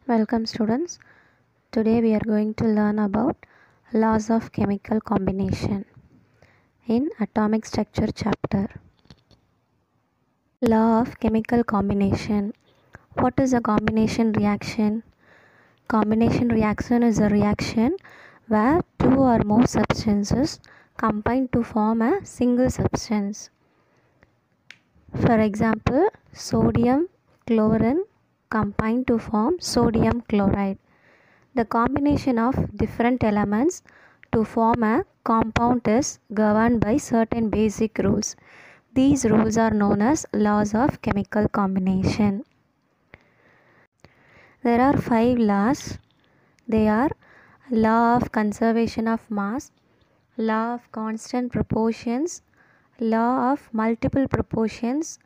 Welcome students. Today we are going to learn about laws of chemical combination in atomic structure chapter. Law of chemical combination. What is a combination reaction? Combination reaction is a reaction where two or more substances combine to form a single substance. For example, sodium, chlorine combine to form sodium chloride. The combination of different elements to form a compound is governed by certain basic rules. These rules are known as laws of chemical combination. There are 5 laws. They are law of conservation of mass, law of constant proportions, law of multiple proportions,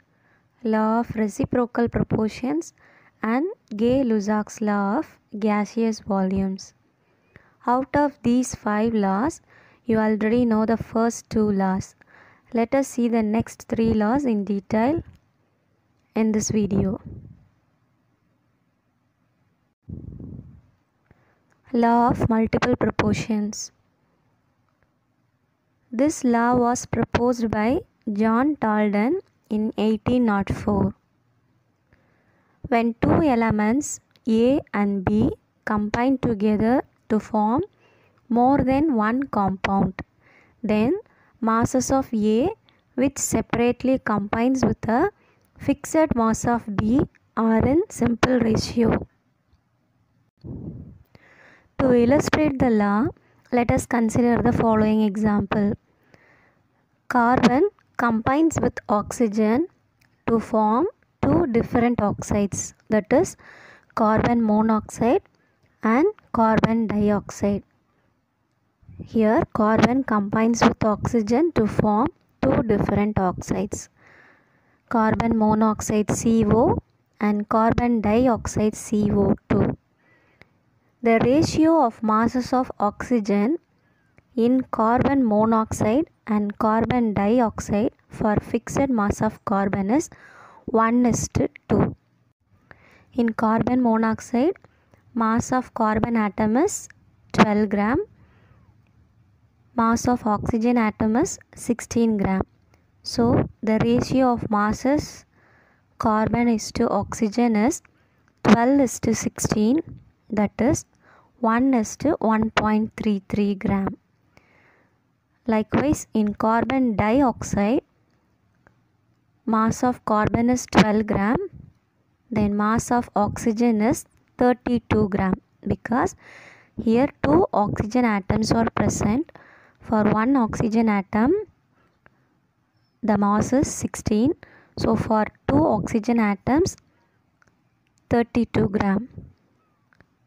law of reciprocal proportions, and Gay-Lussac's law of gaseous volumes. Out of these 5 laws, you already know the first 2 laws. Let us see the next 3 laws in detail in this video. Law of multiple proportions. This law was proposed by John Dalton in 1804. When two elements A and B combine together to form more than one compound, then masses of A, which separately combines with a fixed mass of B, are in simple ratio. To illustrate the law, let us consider the following example. Carbon combines with oxygen to form two different oxides, that is carbon monoxide and carbon dioxide. Here carbon combines with oxygen to form two different oxides, carbon monoxide CO and carbon dioxide CO2. The ratio of masses of oxygen in carbon monoxide and carbon dioxide for fixed mass of carbon is 1:2. In carbon monoxide, mass of carbon atom is 12 gram, mass of oxygen atom is 16 gram. So the ratio of masses carbon is to oxygen is 12:16, that is 1:1.33 gram. Likewise, in carbon dioxide, mass of carbon is 12 gram, then mass of oxygen is 32 gram, because here two oxygen atoms are present. For one oxygen atom, the mass is 16. So for two oxygen atoms, 32 gram.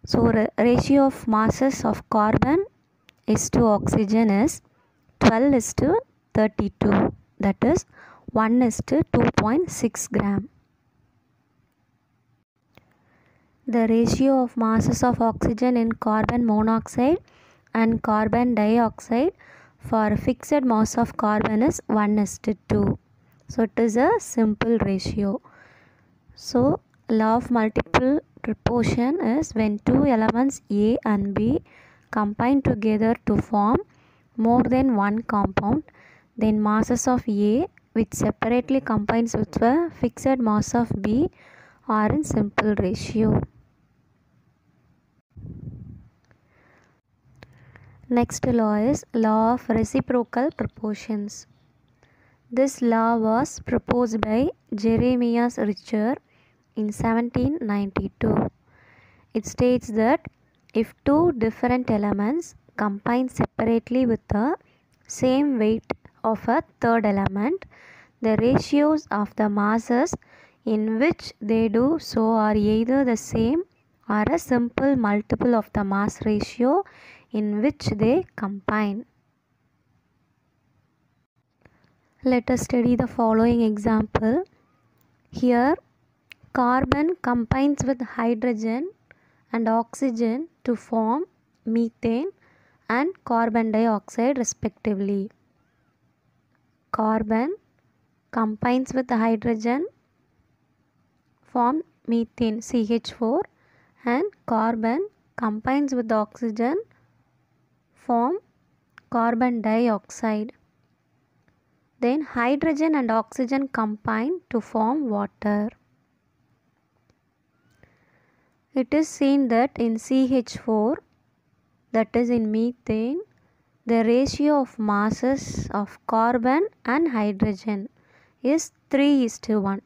So ratio of masses of carbon is to oxygen is 12:32, that is 1:2.6 gram. The ratio of masses of oxygen in carbon monoxide and carbon dioxide for fixed mass of carbon is 1:2. So it is a simple ratio. So law of multiple proportion is when two elements A and B combine together to form more than one compound, then masses of A, which separately combines with a fixed mass of B, are in simple ratio. Next law is law of reciprocal proportions. This law was proposed by Jeremias Richer in 1792. It states that if two different elements combine separately with the same weight of a third element, the ratios of the masses in which they do so are either the same or a simple multiple of the mass ratio in which they combine. Let us study the following example. Here carbon combines with hydrogen and oxygen to form methane and carbon dioxide respectively. Carbon combines with hydrogen, form methane CH4, and carbon combines with oxygen form carbon dioxide. Then hydrogen and oxygen combine to form water. It is seen that in CH4, that is in methane, the ratio of masses of carbon and hydrogen is 3:1.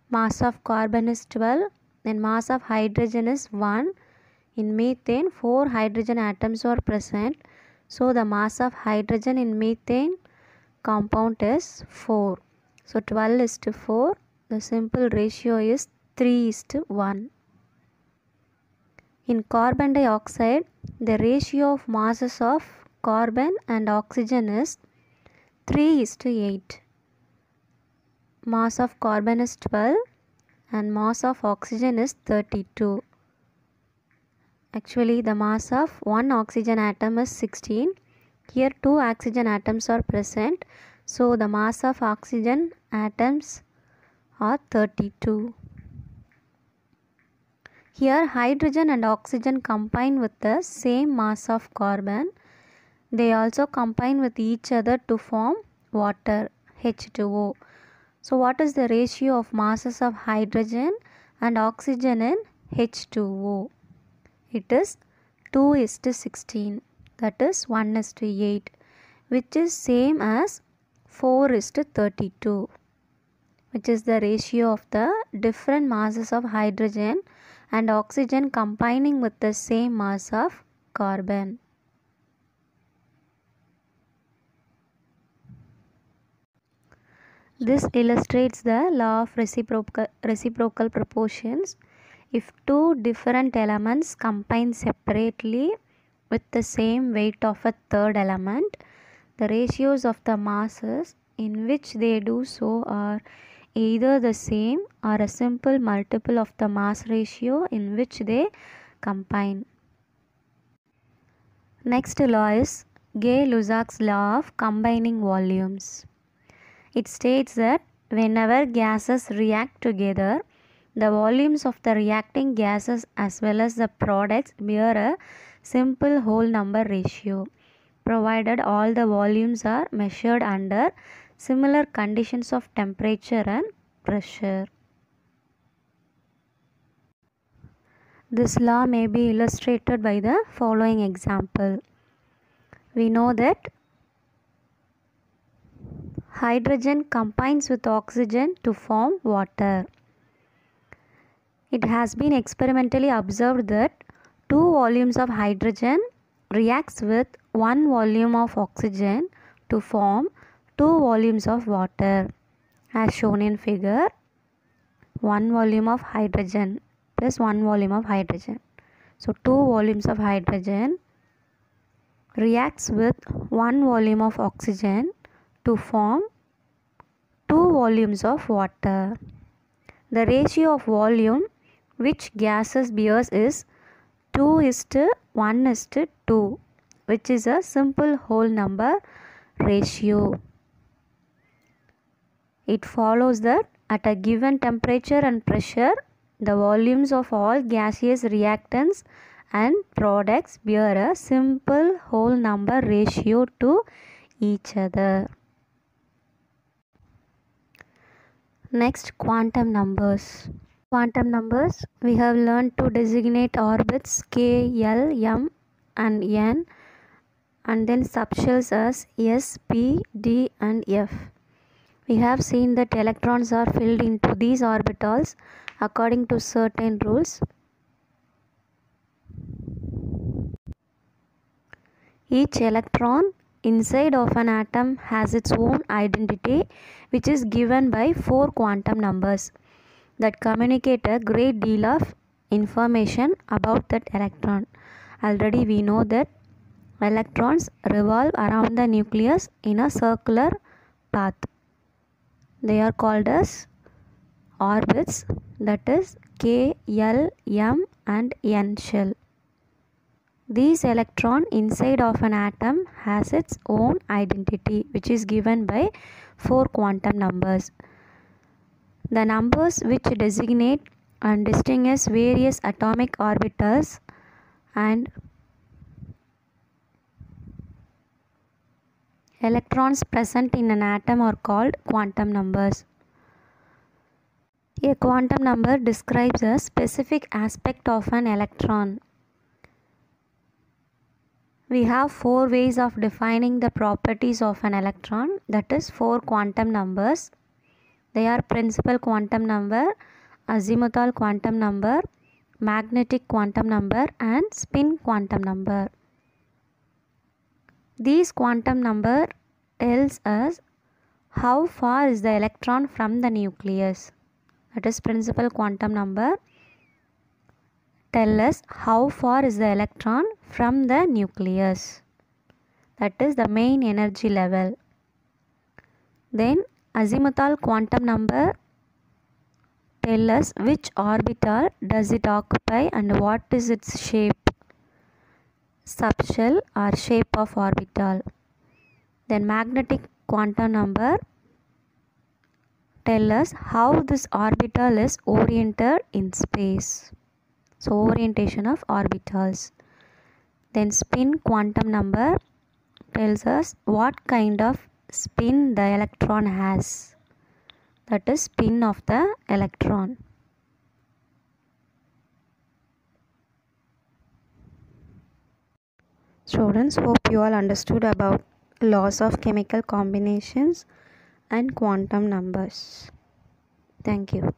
Mass of carbon is 12, then mass of hydrogen is 1. In methane, 4 hydrogen atoms are present. So the mass of hydrogen in methane compound is 4. So 12:4. The simple ratio is 3:1. In carbon dioxide, the ratio of masses of carbon and oxygen is 3:8. Mass of carbon is 12 and mass of oxygen is 32. Actually, the mass of one oxygen atom is 16. Here 2 oxygen atoms are present. So the mass of oxygen atoms are 32. Here hydrogen and oxygen combine with the same mass of carbon. They also combine with each other to form water, H2O. So what is the ratio of masses of hydrogen and oxygen in H2O? It is 2:16, that is 1:8, which is same as 4:32, which is the ratio of the different masses of hydrogen and oxygen combining with the same mass of carbon. This illustrates the law of reciprocal proportions. If two different elements combine separately with the same weight of a third element, the ratios of the masses in which they do so are either the same or a simple multiple of the mass ratio in which they combine. Next law is Gay-Lussac's law of combining volumes. It states that whenever gases react together, the volumes of the reacting gases as well as the products bear a simple whole number ratio, provided all the volumes are measured under similar conditions of temperature and pressure. This law may be illustrated by the following example. We know that hydrogen combines with oxygen to form water. It has been experimentally observed that 2 volumes of hydrogen reacts with 1 volume of oxygen to form 2 volumes of water, as shown in figure. 1 volume of hydrogen plus 1 volume of hydrogen. So 2 volumes of hydrogen reacts with 1 volume of oxygen to form 2 volumes of water. The ratio of volume which gases bears is 2:1:2, which is a simple whole number ratio. It follows that at a given temperature and pressure, the volumes of all gaseous reactants and products bear a simple whole number ratio to each other. Next, quantum numbers. Quantum numbers, we have learned to designate orbits k, l, m and n, and then subshells as s, p, d and f. We have seen that electrons are filled into these orbitals according to certain rules. Each electron inside of an atom has its own identity, which is given by 4 quantum numbers that communicate a great deal of information about that electron. Already we know that electrons revolve around the nucleus in a circular path. They are called as orbits, that is k, l, m and n shell. These electron inside of an atom has its own identity, which is given by 4 quantum numbers. The numbers which designate and distinguish various atomic orbitals and electrons present in an atom are called quantum numbers. A quantum number describes a specific aspect of an electron. We have 4 ways of defining the properties of an electron, that is 4 quantum numbers. They are principal quantum number, azimuthal quantum number, magnetic quantum number and spin quantum number. These quantum number tells us how far is the electron from the nucleus. That is principal quantum number tell us how far is the electron from the nucleus. That is the main energy level. Then azimuthal quantum number tell us which orbital does it occupy and what is its shape, subshell or shape of orbital. Then magnetic quantum number tell us how this orbital is oriented in space. So orientation of orbitals. Then spin quantum number tells us what kind of spin the electron has. That is spin of the electron. Students, hope you all understood about laws of chemical combinations and quantum numbers. Thank you.